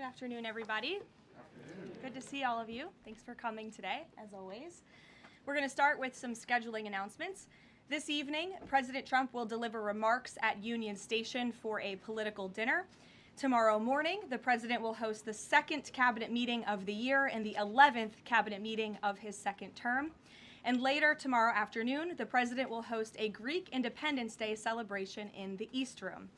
afternoon, everybody. Good to see all of you. Thanks for coming today, as always. We're going to start with some scheduling announcements. This evening, President Trump will deliver remarks at Union Station for a political dinner. Tomorrow morning, the president will host the second cabinet meeting of the year and the 11th cabinet meeting of his second term. And later tomorrow afternoon, the president will host a Greek Independence Day celebration in the East Room.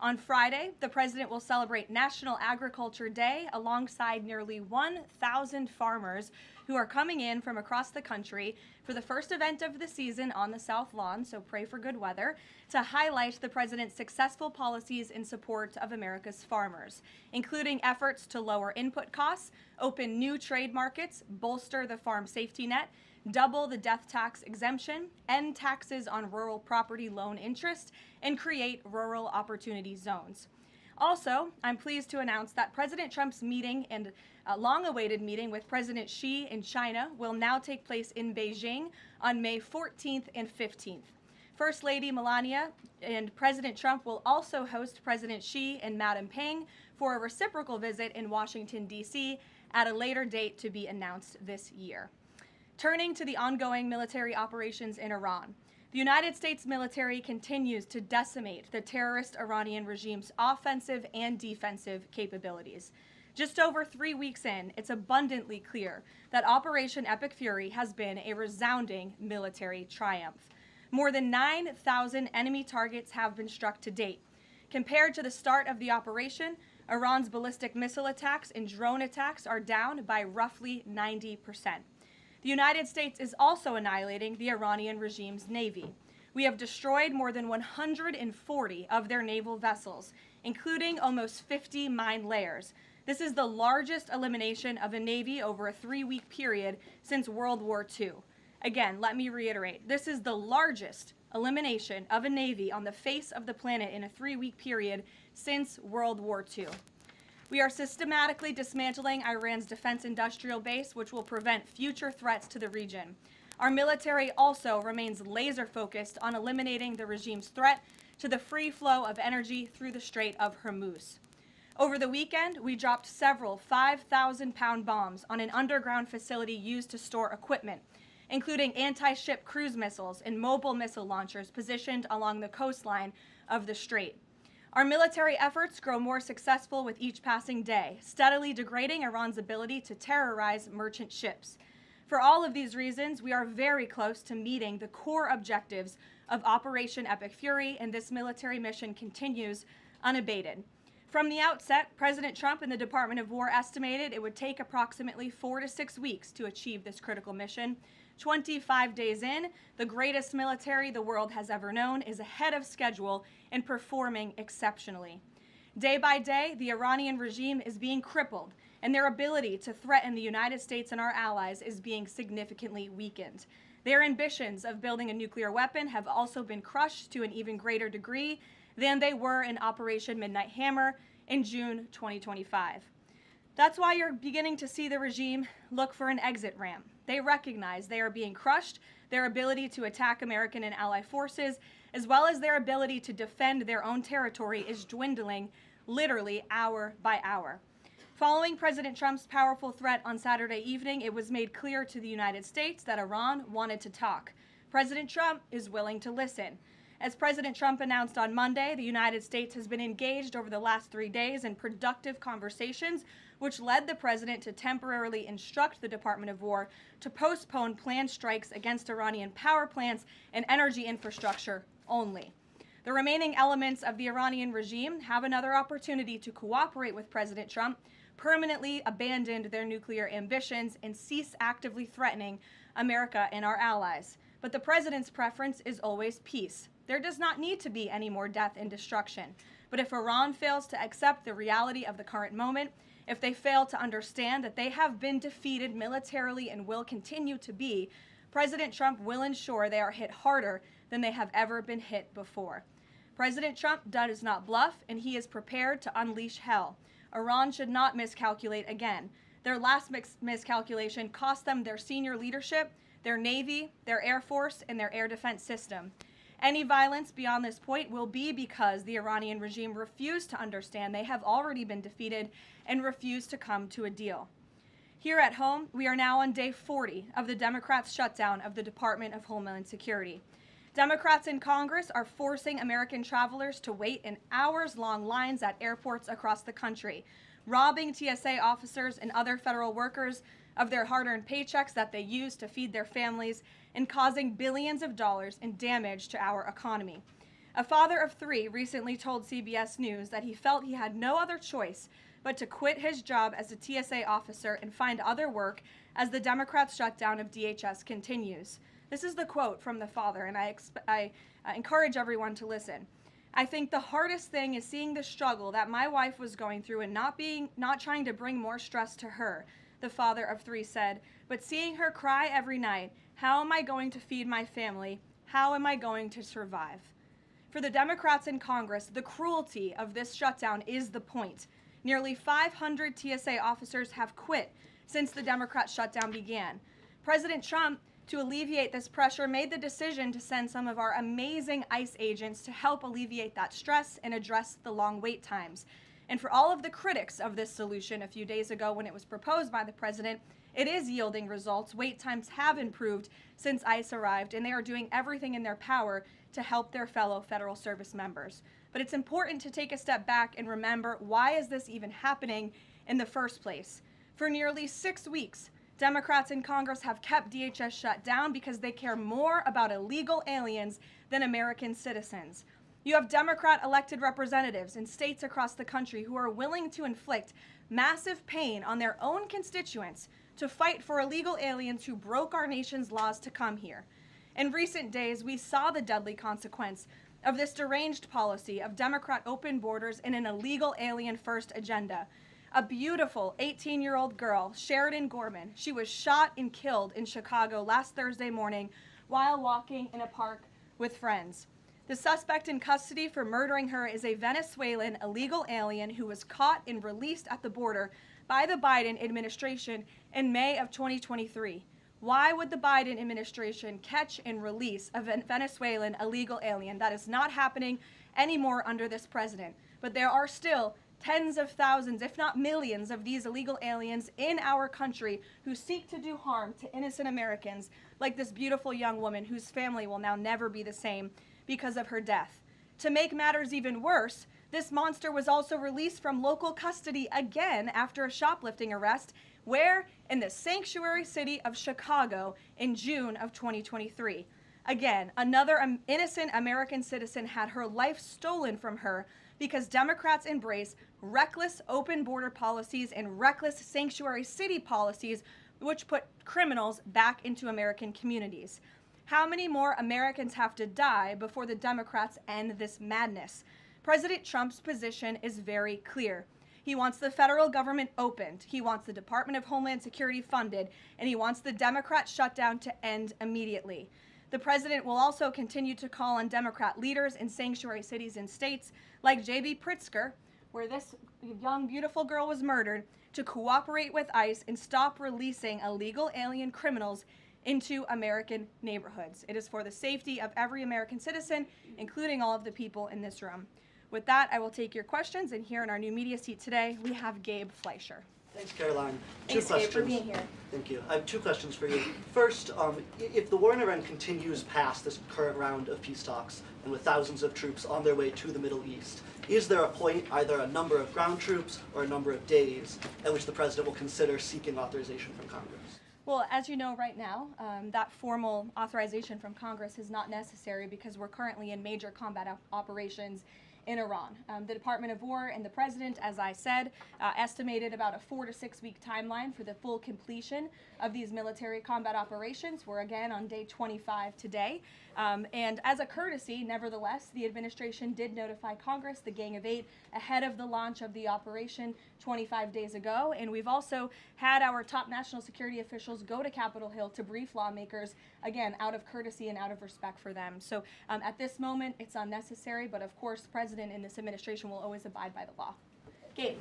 On Friday, the president will celebrate National Agriculture Day alongside nearly 1,000 farmers who are coming in from across the country for the first event of the season on the South Lawn, so pray for good weather, to highlight the president's successful policies in support of America's farmers, including efforts to lower input costs, open new trade markets, bolster the farm safety net, double the death tax exemption, end taxes on rural property loan interest, and create rural opportunity zones. Also, I'm pleased to announce that President Trump's meeting and a long-awaited meeting with President Xi in China will now take place in Beijing on May 14th and 15th. First Lady Melania and President Trump will also host President Xi and Madam Peng for a reciprocal visit in Washington, D.C. at a later date to be announced this year. Turning to the ongoing military operations in Iran, the United States military continues to decimate the terrorist Iranian regime's offensive and defensive capabilities. Just over 3 weeks in, it's abundantly clear that Operation Epic Fury has been a resounding military triumph. More than 9,000 enemy targets have been struck to date. Compared to the start of the operation, Iran's ballistic missile attacks and drone attacks are down by roughly 90%. The United States is also annihilating the Iranian regime's navy. We have destroyed more than 140 of their naval vessels, including almost 50 mine layers. This is the largest elimination of a navy over a 3-week period since World War II. Again, let me reiterate, this is the largest elimination of a navy on the face of the planet in a 3-week period since World War II. We are systematically dismantling Iran's defense industrial base, which will prevent future threats to the region. Our military also remains laser-focused on eliminating the regime's threat to the free flow of energy through the Strait of Hormuz. Over the weekend, we dropped several 5,000-pound bombs on an underground facility used to store equipment, including anti-ship cruise missiles and mobile missile launchers positioned along the coastline of the strait. Our military efforts grow more successful with each passing day, steadily degrading Iran's ability to terrorize merchant ships. For all of these reasons, we are very close to meeting the core objectives of Operation Epic Fury, and this military mission continues unabated. From the outset, President Trump and the Department of War estimated it would take approximately 4 to 6 weeks to achieve this critical mission. 25 days in, the greatest military the world has ever known is ahead of schedule and performing exceptionally. Day by day, the Iranian regime is being crippled, and their ability to threaten the United States and our allies is being significantly weakened. Their ambitions of building a nuclear weapon have also been crushed to an even greater degree than they were in Operation Midnight Hammer in June 2025. That's why you're beginning to see the regime look for an exit ramp. They recognize they are being crushed, their ability to attack American and ally forces, as well as their ability to defend their own territory is dwindling literally hour by hour. Following President Trump's powerful threat on Saturday evening, it was made clear to the United States that Iran wanted to talk. President Trump is willing to listen. As President Trump announced on Monday, the United States has been engaged over the last 3 days in productive conversations, which led the president to temporarily instruct the Department of War to postpone planned strikes against Iranian power plants and energy infrastructure only. The remaining elements of the Iranian regime have another opportunity to cooperate with President Trump, permanently abandon their nuclear ambitions, and cease actively threatening America and our allies. But the president's preference is always peace. There does not need to be any more death and destruction. But if Iran fails to accept the reality of the current moment, if they fail to understand that they have been defeated militarily and will continue to be, President Trump will ensure they are hit harder than they have ever been hit before. President Trump does not bluff, and he is prepared to unleash hell. Iran should not miscalculate again. Their last miscalculation cost them their senior leadership, their Navy, their Air Force, and their air defense system. Any violence beyond this point will be because the Iranian regime refused to understand they have already been defeated and refused to come to a deal. Here at home, we are now on day 40 of the Democrats' shutdown of the Department of Homeland Security. Democrats in Congress are forcing American travelers to wait in hours-long lines at airports across the country, robbing TSA officers and other federal workers of their hard-earned paychecks that they use to feed their families, and causing billions of dollars in damage to our economy. A father of 3 recently told CBS News that he felt he had no other choice but to quit his job as a TSA officer and find other work as the Democrats' shutdown of DHS continues. This is the quote from the father, and I encourage everyone to listen. "I think the hardest thing is seeing the struggle that my wife was going through and not trying to bring more stress to her," the father of 3 said, "but seeing her cry every night, how am I going to feed my family? How am I going to survive?" For the Democrats in Congress, the cruelty of this shutdown is the point. Nearly 500 TSA officers have quit since the Democrat shutdown began. President Trump, to alleviate this pressure, made the decision to send some of our amazing ICE agents to help alleviate that stress and address the long wait times. And for all of the critics of this solution a few days ago when it was proposed by the president, it is yielding results. Wait times have improved since ICE arrived, and they are doing everything in their power to help their fellow federal service members. But it's important to take a step back and remember, why is this even happening in the first place? For nearly 6 weeks, Democrats in Congress have kept DHS shut down because they care more about illegal aliens than American citizens. You have Democrat elected representatives in states across the country who are willing to inflict massive pain on their own constituents to fight for illegal aliens who broke our nation's laws to come here. In recent days, we saw the deadly consequence of this deranged policy of Democrat open borders and an illegal alien-first agenda. A beautiful 18-year-old girl, Sheridan Gorman, she was shot and killed in Chicago last Thursday morning while walking in a park with friends. The suspect in custody for murdering her is a Venezuelan illegal alien who was caught and released at the border by the Biden administration in May of 2023. Why would the Biden administration catch and release a Venezuelan illegal alien? That is not happening anymore under this president. But there are still tens of thousands, if not millions, of these illegal aliens in our country who seek to do harm to innocent Americans, like this beautiful young woman whose family will now never be the same because of her death. To make matters even worse, this monster was also released from local custody again after a shoplifting arrest, where? In the sanctuary city of Chicago in June of 2023. Again, another innocent American citizen had her life stolen from her because Democrats embrace reckless open border policies and reckless sanctuary city policies, which put criminals back into American communities. How many more Americans have to die before the Democrats end this madness? President Trump's position is very clear. He wants the federal government opened, he wants the Department of Homeland Security funded, and he wants the Democrat shutdown to end immediately. The president will also continue to call on Democrat leaders in sanctuary cities and states like J.B. Pritzker, where this young, beautiful girl was murdered, to cooperate with ICE and stop releasing illegal alien criminals into American neighborhoods. It is for the safety of every American citizen, including all of the people in this room. With that, I will take your questions, and here in our new media seat today, we have Gabe Fleischer. Thanks, Caroline. Thanks, Gabe, for being here. Thank you. I have 2 questions for you. First, if the war in Iran continues past this current round of peace talks, and with thousands of troops on their way to the Middle East, is there a point, either a number of ground troops or a number of days, at which the president will consider seeking authorization from Congress? Well, as you know right now, that formal authorization from Congress is not necessary because we're currently in major combat operations in Iran. The Department of War and the President, as I said, estimated about a 4 to 6 week timeline for the full completion of these military combat operations. We're again on day 25 today. And as a courtesy, nevertheless, the administration did notify Congress, the Gang of Eight, ahead of the launch of the operation 25 days ago. And we've also had our top national security officials go to Capitol Hill to brief lawmakers, again, out of courtesy and out of respect for them. So at this moment, it's unnecessary, but of course, the President and this administration will always abide by the law. Gabe.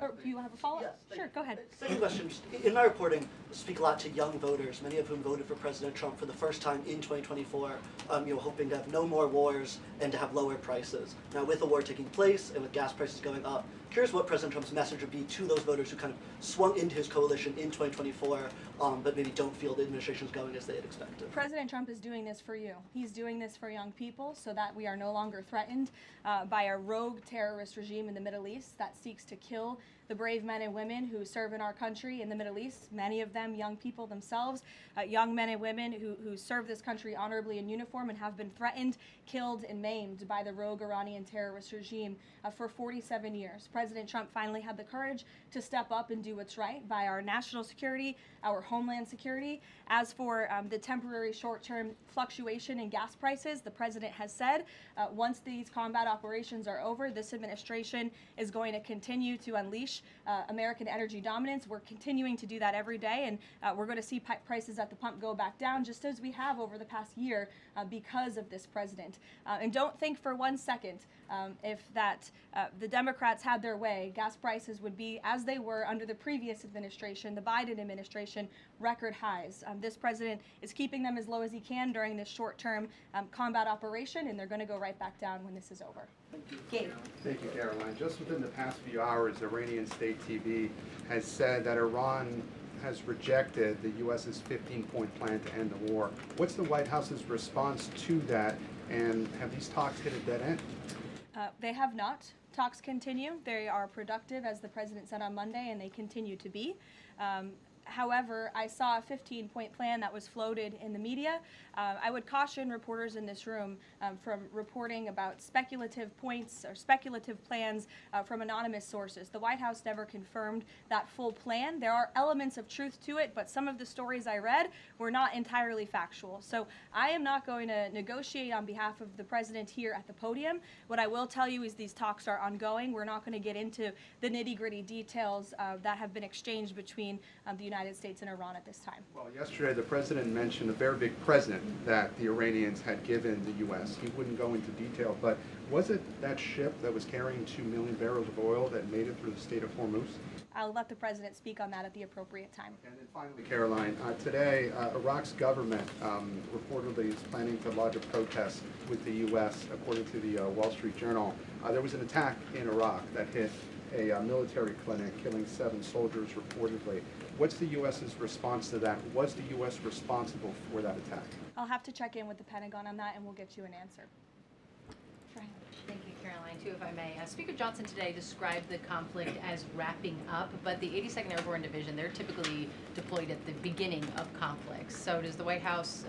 Or do you have a follow-up? Yes, thank Sure, you. go ahead. Second question, just in my reporting, I speak a lot to young voters, many of whom voted for President Trump for the first time in 2024, hoping to have no more wars and to have lower prices. Now, with the war taking place and with gas prices going up, curious what President Trump's message would be to those voters who kind of swung into his coalition in 2024, but maybe don't feel the administration is going as they had expected. President Trump is doing this for you. He's doing this for young people so that we are no longer threatened by a rogue terrorist regime in the Middle East that seeks to kill the brave men and women who serve in our country in the Middle East, many of them young people themselves, young men and women who serve this country honorably in uniform and have been threatened, killed, and maimed by the rogue Iranian terrorist regime for 47 years. President Trump finally had the courage to step up and do what's right by our national security, our homeland security. As for the temporary short-term fluctuation in gas prices, the president has said once these combat operations are over, this administration is going to continue to unleash American energy dominance. We're continuing to do that every day, and we're going to see prices at the pump go back down, just as we have over the past year because of this president. And don't think for 1 second if the Democrats had their way, gas prices would be as they were under the previous administration, the Biden administration, record highs. This president is keeping them as low as he can during this short-term combat operation, and they're going to go right back down when this is over. Gabe. Thank you, Caroline. Just within the past few hours, Iranian state TV has said that Iran has rejected the U.S.'s 15-point plan to end the war. What's the White House's response to that, and have these talks hit a dead end? They have not. Talks continue. They are productive, as the president said on Monday, and they continue to be. However, I saw a 15-point plan that was floated in the media. I would caution reporters in this room from reporting about speculative points or speculative plans from anonymous sources. The White House never confirmed that full plan. There are elements of truth to it, but some of the stories I read were not entirely factual. So I am not going to negotiate on behalf of the president here at the podium. What I will tell you is these talks are ongoing. We're not going to get into the nitty-gritty details that have been exchanged between the United States and Iran at this time. Well, yesterday the president mentioned a very big present that the Iranians had given the U.S. He wouldn't go into detail, but was it that ship that was carrying 2 million barrels of oil that made it through the state of Hormuz? I'll let the president speak on that at the appropriate time. And then finally, Caroline, today Iraq's government reportedly is planning to lodge a protest with the U.S. According to the Wall Street Journal. There was an attack in Iraq that hit a military clinic, killing 7 soldiers reportedly. What's the U.S.'s response to that? Was the U.S. responsible for that attack? I'll have to check in with the Pentagon on that, and we'll get you an answer. Ryan. Thank you, Caroline. Too, if I may. Speaker Johnson today described the conflict as wrapping up, but the 82nd Airborne Division, they're typically deployed at the beginning of conflicts. So does the White House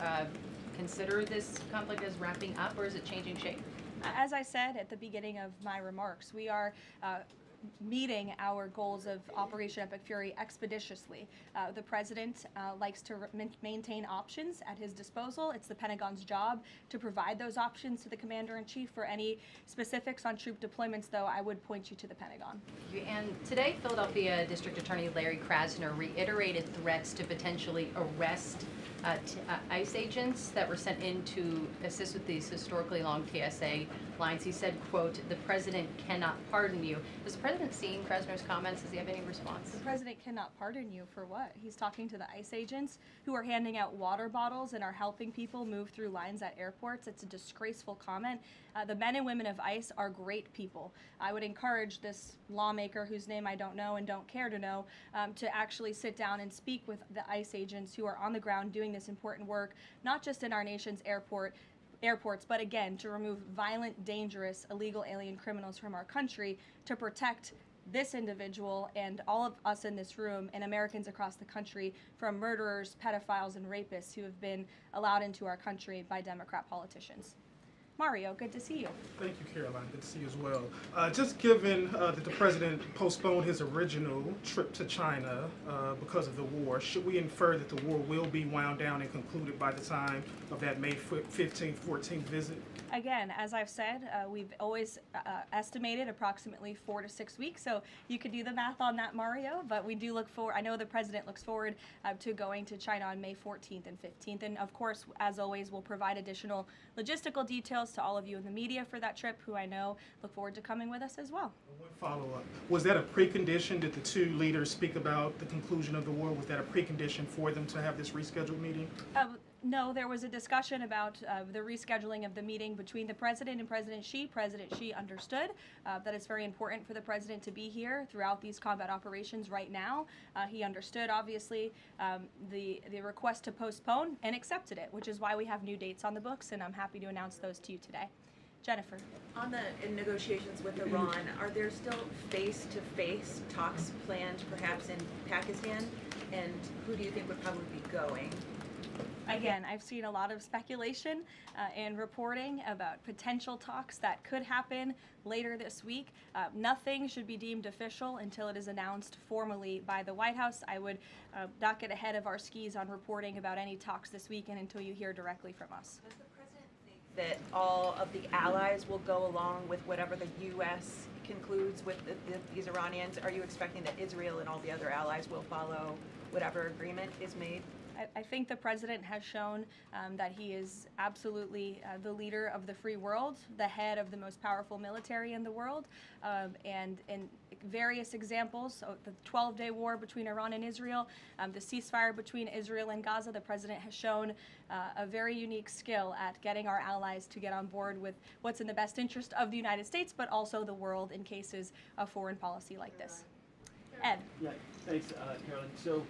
consider this conflict as wrapping up, or is it changing shape? As I said at the beginning of my remarks, we are meeting our goals of Operation Epic Fury expeditiously. The president likes to maintain options at his disposal. It's the Pentagon's job to provide those options to the commander-in-chief. For any specifics on troop deployments, though, I would point you to the Pentagon. And today, Philadelphia District Attorney Larry Krasner reiterated threats to potentially arrest ICE agents that were sent in to assist with these historically long TSA lines. He said, quote, "The president cannot pardon you." Has the president seen Krasner's comments? Does he have any response? The president cannot pardon you for what? He's talking to the ICE agents who are handing out water bottles and are helping people move through lines at airports. It's a disgraceful comment. The men and women of ICE are great people. I would encourage this lawmaker, whose name I don't know and don't care to know, to actually sit down and speak with the ICE agents who are on the ground doing this important work, not just in our nation's airports, but again, to remove violent, dangerous, illegal alien criminals from our country, to protect this individual and all of us in this room and Americans across the country from murderers, pedophiles, and rapists who have been allowed into our country by Democrat politicians. Mario, good to see you. Thank you, Caroline. Good to see you as well. Just given that the president postponed his original trip to China because of the war, should we infer that the war will be wound down and concluded by the time of that May 15th, 14th visit? Again, as I've said, we've always estimated approximately 4 to 6 weeks, so you could do the math on that, Mario, but we do look forward, I know the president looks forward to going to China on May 14th and 15th, and of course, as always, we'll provide additional logistical details details to all of you in the media for that trip, who I know look forward to coming with us as well. One follow-up. Was that a precondition? Did the two leaders speak about the conclusion of the war? Was that a precondition for them to have this rescheduled meeting? No, there was a discussion about the rescheduling of the meeting between the president and President Xi. President Xi understood that it's very important for the president to be here throughout these combat operations right now. He understood, obviously, the request to postpone and accepted it, which is why we have new dates on the books, and I'm happy to announce those to you today. Jennifer. In negotiations with Iran, are there still face-to-face talks planned perhaps in Pakistan? And who do you think would probably be going? Again, I've seen a lot of speculation and reporting about potential talks that could happen later this week. Nothing should be deemed official until it is announced formally by the White House. I would not get ahead of our skis on reporting about any talks this weekend until you hear directly from us. Does the president think that all of the allies will go along with whatever the U.S. concludes with these Iranians? Are you expecting that Israel and all the other allies will follow whatever agreement is made? I think the president has shown that he is absolutely the leader of the free world, the head of the most powerful military in the world, and in various examples, so the 12-day war between Iran and Israel, the ceasefire between Israel and Gaza, the president has shown a very unique skill at getting our allies to get on board with what's in the best interest of the United States, but also the world in cases of foreign policy like this. Ed. Yeah, thanks, Carolyn. So,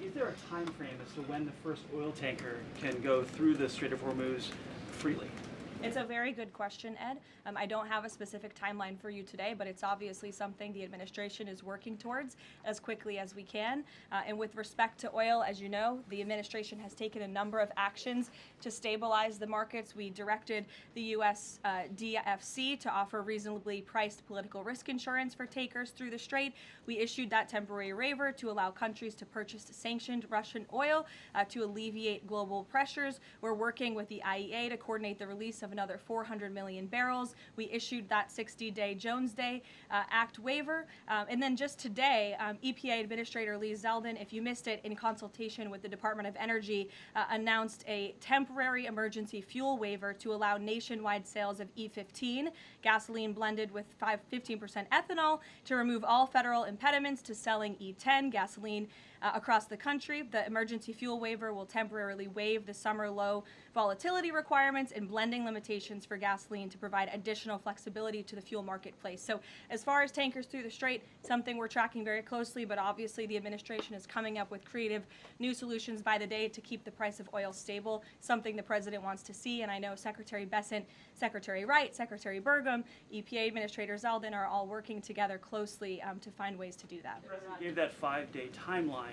is there a time frame as to when the first oil tanker can go through the Strait of Hormuz freely? It's a very good question, Ed. I don't have a specific timeline for you today, but it's obviously something the administration is working towards as quickly as we can. And with respect to oil, as you know, the administration has taken a number of actions to stabilize the markets. We directed the U.S. DFC to offer reasonably priced political risk insurance for takers through the strait. We issued that temporary waiver to allow countries to purchase sanctioned Russian oil to alleviate global pressures. We're working with the IEA to coordinate the release of another 400 million barrels. We issued that 60-day Jones Day Act waiver. And then just today, EPA Administrator Lee Zeldin, if you missed it, in consultation with the Department of Energy, announced a temporary emergency fuel waiver to allow nationwide sales of E15, gasoline blended with 15% ethanol, to remove all federal impediments to selling E10 gasoline across the country. The emergency fuel waiver will temporarily waive the summer low volatility requirements and blending limitations for gasoline to provide additional flexibility to the fuel marketplace. So as far as tankers through the strait, something we're tracking very closely, but obviously the administration is coming up with creative new solutions by the day to keep the price of oil stable, something the president wants to see. And I know Secretary Bessent, Secretary Wright, Secretary Burgum, EPA Administrator Zeldin are all working together closely to find ways to do that. The president gave that 5-day timeline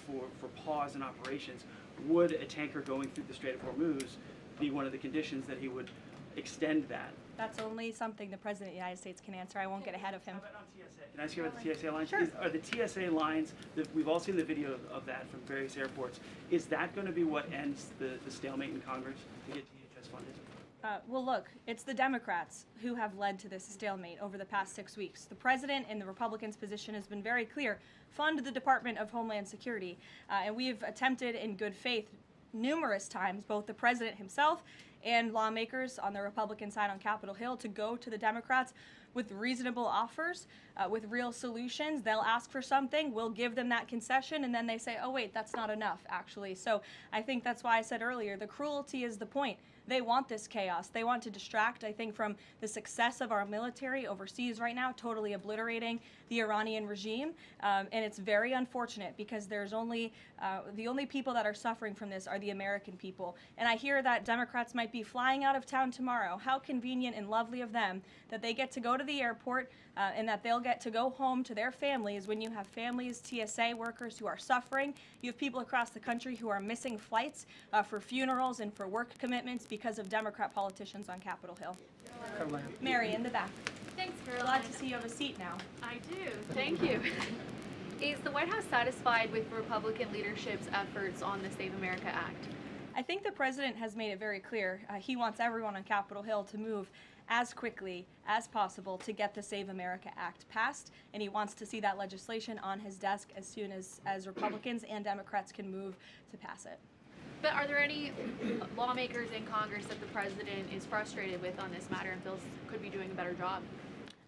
for pause in operations. Would a tanker going through the Strait of Hormuz be one of the conditions that he would extend that? That's only something the President of the United States can answer. I won't get ahead of him. How about on TSA? Can I ask you about the TSA lines? Sure. Are the TSA lines, we've all seen the video of that from various airports, is that going to be what ends the stalemate in Congress to get DHS funded? Well, look, it's the Democrats who have led to this stalemate over the past 6 weeks. The president and the Republicans' position has been very clear. Fund the Department of Homeland Security. And we've attempted in good faith numerous times, both the president himself and lawmakers on the Republican side on Capitol Hill, to go to the Democrats with reasonable offers, with real solutions. They'll ask for something, we'll give them that concession, and then they say, oh wait, that's not enough, actually. So I think that's why I said earlier, the cruelty is the point. They want this chaos. They want to distract, I think, from the success of our military overseas right now, totally obliterating the Iranian regime. And it's very unfortunate because there's only, the only people that are suffering from this are the American people. And I hear that Democrats might be flying out of town tomorrow. How convenient and lovely of them that they get to go to the airport and that they'll get to go home to their families when you have families, TSA workers who are suffering. You have people across the country who are missing flights for funerals and for work commitments because of Democrat politicians on Capitol Hill. Mary, in the back. Thanks, Caroline. Glad to see you have a seat now. I do. Thank you. Is the White House satisfied with Republican leadership's efforts on the Save America Act? I think the president has made it very clear. He wants everyone on Capitol Hill to move as quickly as possible to get the Save America Act passed, and he wants to see that legislation on his desk as soon as Republicans and Democrats can move to pass it. But are there any lawmakers in Congress that the president is frustrated with on this matter and feels could be doing a better job?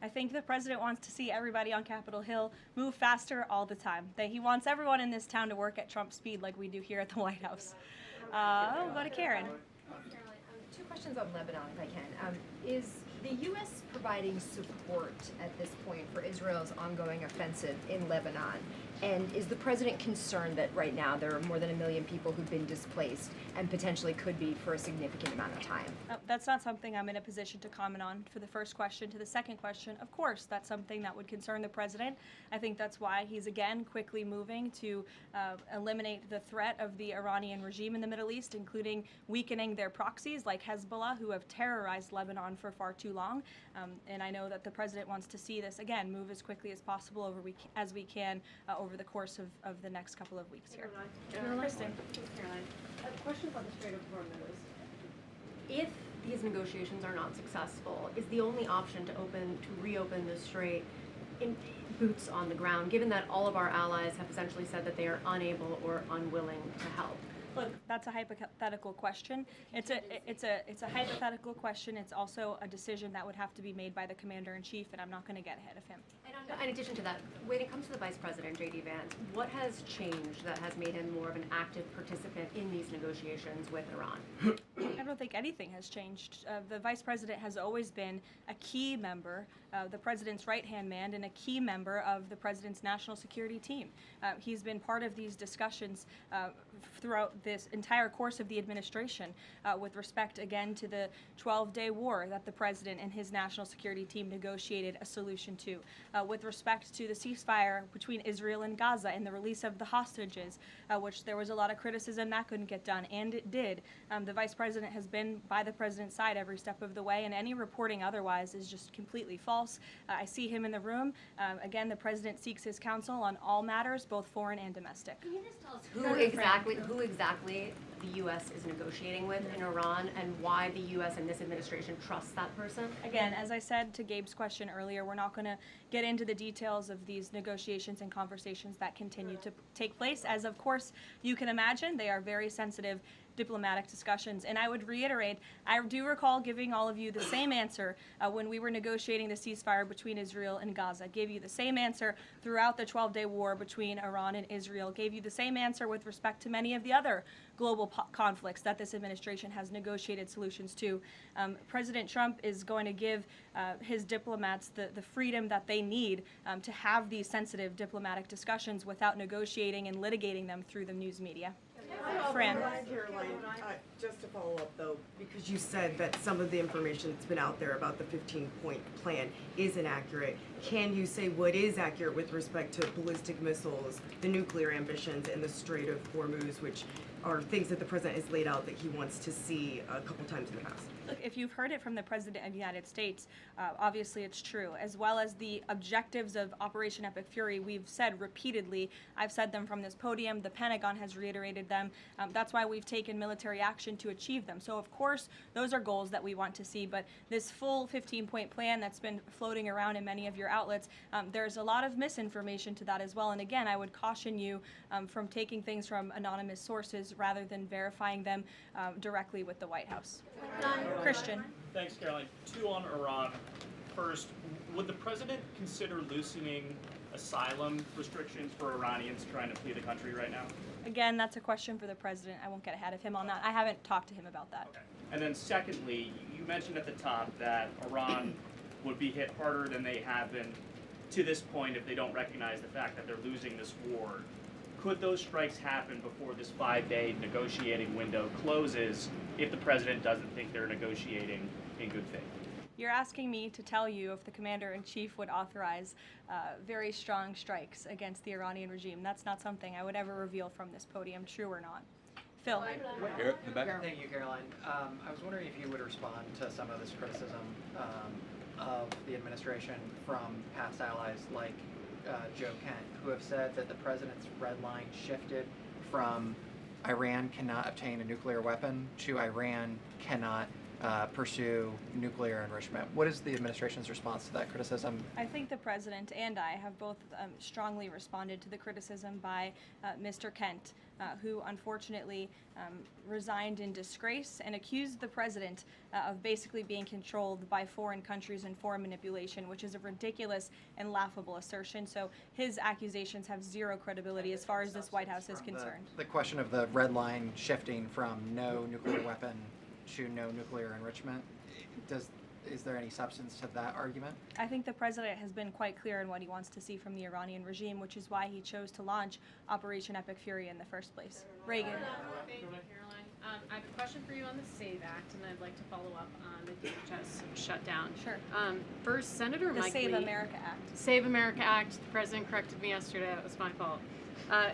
I think the president wants to see everybody on Capitol Hill move faster all the time. That he wants everyone in this town to work at Trump speed like we do here at the White House. We'll go to Karen. Two questions on Lebanon, if I can. Is the U.S. providing support at this point for Israel's ongoing offensive in Lebanon? And is the president concerned that right now there are more than 1 million people who've been displaced and potentially could be for a significant amount of time? That's not something I'm in a position to comment on for the first question. To the second question, of course, that's something that would concern the president. I think that's why he's again quickly moving to eliminate the threat of the Iranian regime in the Middle East, including weakening their proxies like Hezbollah, who have terrorized Lebanon for far too long. And I know that the president wants to see this, again, move as quickly as possible as we can over the course of the next couple of weeks here. Kristen. Caroline, questions on the Strait of Hormuz. If these negotiations are not successful, is the only option to reopen the strait in boots on the ground, given that all of our allies have essentially said that they are unable or unwilling to help? Look, that's a hypothetical question. It's a hypothetical question. It's also a decision that would have to be made by the commander-in-chief, and I'm not going to get ahead of him. And in addition to that, when it comes to the Vice President, J.D. Vance, what has changed that has made him more of an active participant in these negotiations with Iran? I don't think anything has changed. The Vice President has always been a key member, the President's right-hand man, and a key member of the President's national security team. He's been part of these discussions throughout this entire course of the administration with respect, again, to the 12-day war that the President and his national security team negotiated a solution to, with respect to the ceasefire between Israel and Gaza and the release of the hostages, which there was a lot of criticism that couldn't get done, and it did. The Vice President has been by the President's side every step of the way, and any reporting otherwise is just completely false. I see him in the room. Again, the President seeks his counsel on all matters, both foreign and domestic. Can you just tell us who exactly the U.S. is negotiating with in Iran, and why the U.S. and this administration trusts that person? Again, as I said to Gabe's question earlier, we're not going to get into the details of these negotiations and conversations that continue to take place, as of course you can imagine. They are very sensitive diplomatic discussions. And I would reiterate, I do recall giving all of you the same answer when we were negotiating the ceasefire between Israel and Gaza. I gave you the same answer throughout the 12-day war between Iran and Israel. Gave you the same answer with respect to many of the other global conflicts that this administration has negotiated solutions to. President Trump is going to give his diplomats the freedom that they need to have these sensitive diplomatic discussions without negotiating and litigating them through the news media. Fran. Caroline, just to follow up though, because you said that some of the information that's been out there about the 15-point plan is inaccurate. Can you say what is accurate with respect to ballistic missiles, the nuclear ambitions, and the Strait of Hormuz, which are things that the president has laid out that he wants to see a couple times in the past? Look, if you've heard it from the President of the United States, obviously it's true, as well as the objectives of Operation Epic Fury. We've said repeatedly, I've said them from this podium, the Pentagon has reiterated them. That's why we've taken military action to achieve them. So of course, those are goals that we want to see, but this full 15-point plan that's been floating around in many of your outlets, there's a lot of misinformation to that as well. And again, I would caution you from taking things from anonymous sources rather than verifying them directly with the White House. Christian. Thanks, Caroline. Two on Iran. First, would the president consider loosening asylum restrictions for Iranians trying to flee the country right now? Again, that's a question for the president. I won't get ahead of him on that. I haven't talked to him about that. Okay. And then secondly, you mentioned at the top that Iran would be hit harder than they have been to this point if they don't recognize the fact that they're losing this war. Could those strikes happen before this 5-day negotiating window closes if the president doesn't think they're negotiating in good faith? You're asking me to tell you if the commander-in-chief would authorize very strong strikes against the Iranian regime. That's not something I would ever reveal from this podium, true or not. Phil. Here, in the back. Thank you, Caroline. I was wondering if you would respond to some of this criticism of the administration from past allies like Joe Kent, who have said that the president's red line shifted from Iran cannot obtain a nuclear weapon to Iran cannot pursue nuclear enrichment. What is the administration's response to that criticism? I think the president and I have both strongly responded to the criticism by Mr. Kent who unfortunately resigned in disgrace and accused the president of basically being controlled by foreign countries and foreign manipulation, which is a ridiculous and laughable assertion. So his accusations have zero credibility as far as this White House is concerned. The question of the red line shifting from no nuclear weapon to no nuclear enrichment, is there any substance to that argument? I think the president has been quite clear in what he wants to see from the Iranian regime, which is why he chose to launch Operation Epic Fury in the first place. Reagan. Thank you, Caroline. I have a question for you on the SAVE Act, and I'd like to follow up on the DHS shutdown. Sure. First, Senator The Mike Save Lee. America Act. Save America Act. The president corrected me yesterday. That was my fault.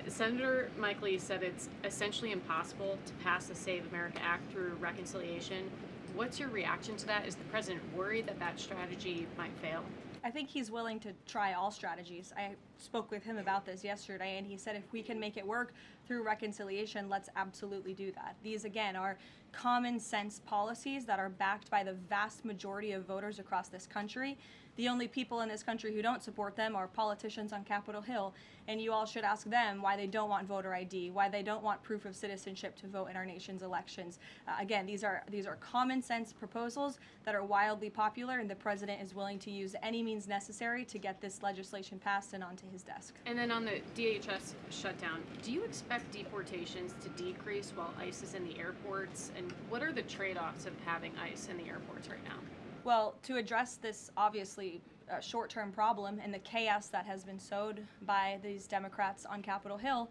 Senator Mike Lee said it's essentially impossible to pass the Save America Act through reconciliation. What's your reaction to that? Is the president worried that that strategy might fail? I think he's willing to try all strategies. I spoke with him about this yesterday, and he said if we can make it work through reconciliation, let's absolutely do that. These, again, are common sense policies that are backed by the vast majority of voters across this country. The only people in this country who don't support them are politicians on Capitol Hill, and you all should ask them why they don't want voter ID, why they don't want proof of citizenship to vote in our nation's elections. Again, these are common sense proposals that are wildly popular, and the president is willing to use any means necessary to get this legislation passed and onto his desk. And then on the DHS shutdown, do you expect deportations to decrease while ICE is in the airports? And what are the trade-offs of having ICE in the airports right now? Well, to address this obviously short-term problem and the chaos that has been sowed by these Democrats on Capitol Hill,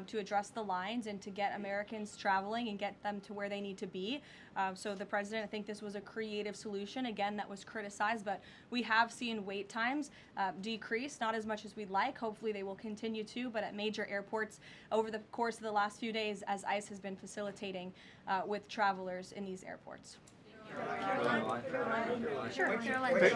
to address the lines and to get Americans traveling and get them to where they need to be. So the president, I think this was a creative solution, again, that was criticized, but we have seen wait times decrease, not as much as we'd like. Hopefully they will continue to, but at major airports over the course of the last few days as ICE has been facilitating with travelers in these airports. Sure.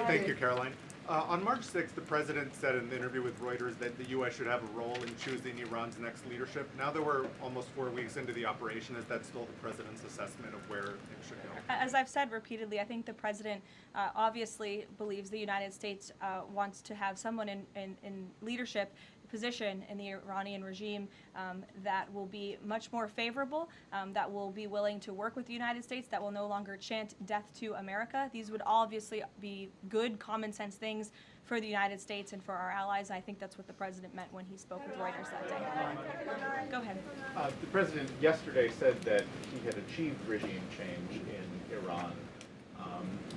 Thank you, Caroline. On March 6th, the president said in an interview with Reuters that the U.S. should have a role in choosing Iran's next leadership. Now that we're almost 4 weeks into the operation, is that still the president's assessment of where it should go? As I've said repeatedly, I think the president obviously believes the United States wants to have someone in leadership position in the Iranian regime that will be much more favorable, that will be willing to work with the United States, that will no longer chant death to America. These would obviously be good common sense things for the United States and for our allies. I think that's what the president meant when he spoke with Reuters that day. Go ahead. The president yesterday said that he had achieved regime change in Iran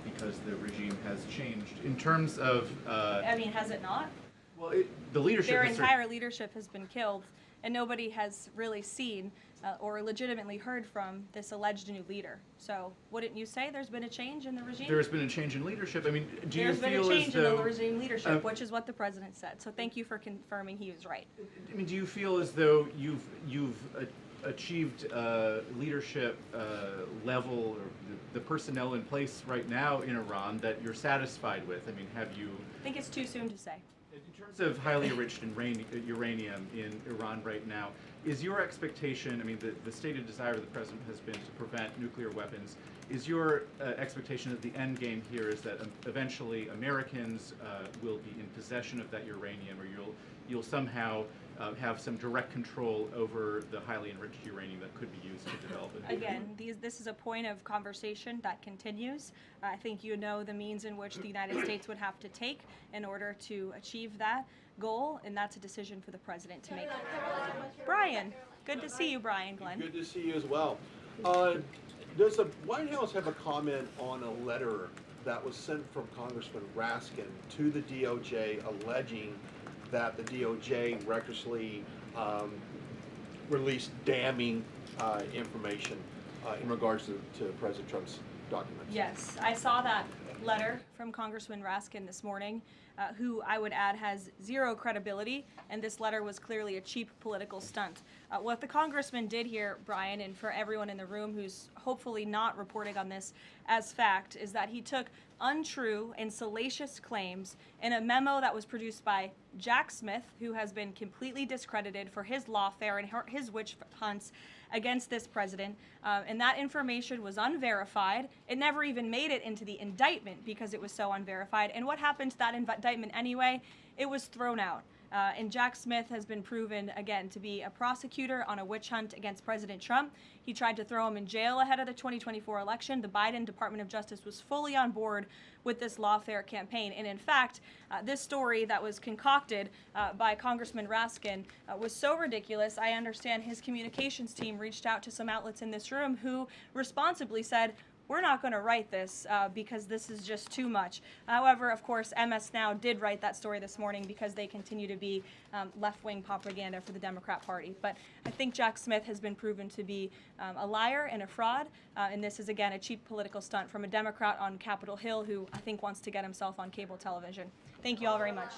because the regime has changed. In terms of... I mean, has it not? Well, the leadership... Their entire leadership has been killed, and nobody has really seen or legitimately heard from this alleged new leader. So wouldn't you say there's been a change in the regime? There has been a change in leadership. I mean, do you feel as though... There's been a change in the regime leadership, which is what the president said. So thank you for confirming he was right. I mean, do you feel as though you've achieved leadership level, or the personnel in place right now in Iran that you're satisfied with? I mean, have you... I think it's too soon to say. In terms of highly enriched uranium in Iran right now, is your expectation, I mean, the stated desire of the president has been to prevent nuclear weapons. Is your expectation that the end game here is that eventually Americans will be in possession of that uranium, or you'll somehow have some direct control over the highly enriched uranium that could be used to develop it? Again, this is a point of conversation that continues. I think you know the means in which the United States would have to take in order to achieve that goal, and that's a decision for the president to make. Brian, good to see you, Brian Glenn. Good to see you as well. Does the White House have a comment on a letter that was sent from Congressman Raskin to the DOJ alleging that the DOJ recklessly released damning information in regards to President Trump's documents? Yes, I saw that letter from Congressman Raskin this morning, who I would add has zero credibility, and this letter was clearly a cheap political stunt. What the congressman did here, Brian, and for everyone in the room who's hopefully not reporting on this as fact, is that he took untrue and salacious claims in a memo that was produced by Jack Smith, who has been completely discredited for his lawfare and his witch hunts against this president, and that information was unverified. It never even made it into the indictment because it was so unverified. And what happened to that indictment anyway? It was thrown out. And Jack Smith has been proven, again, to be a prosecutor on a witch hunt against President Trump. He tried to throw him in jail ahead of the 2024 election. The Biden Department of Justice was fully on board with this lawfare campaign. And in fact, this story that was concocted by Congressman Raskin was so ridiculous, I understand his communications team reached out to some outlets in this room who responsibly said, we're not going to write this because this is just too much. However, of course, MS Now did write that story this morning because they continue to be left-wing propaganda for the Democrat Party. But I think Jack Smith has been proven to be a liar and a fraud, and this is, again, a cheap political stunt from a Democrat on Capitol Hill who I think wants to get himself on cable television. Thank you all very much.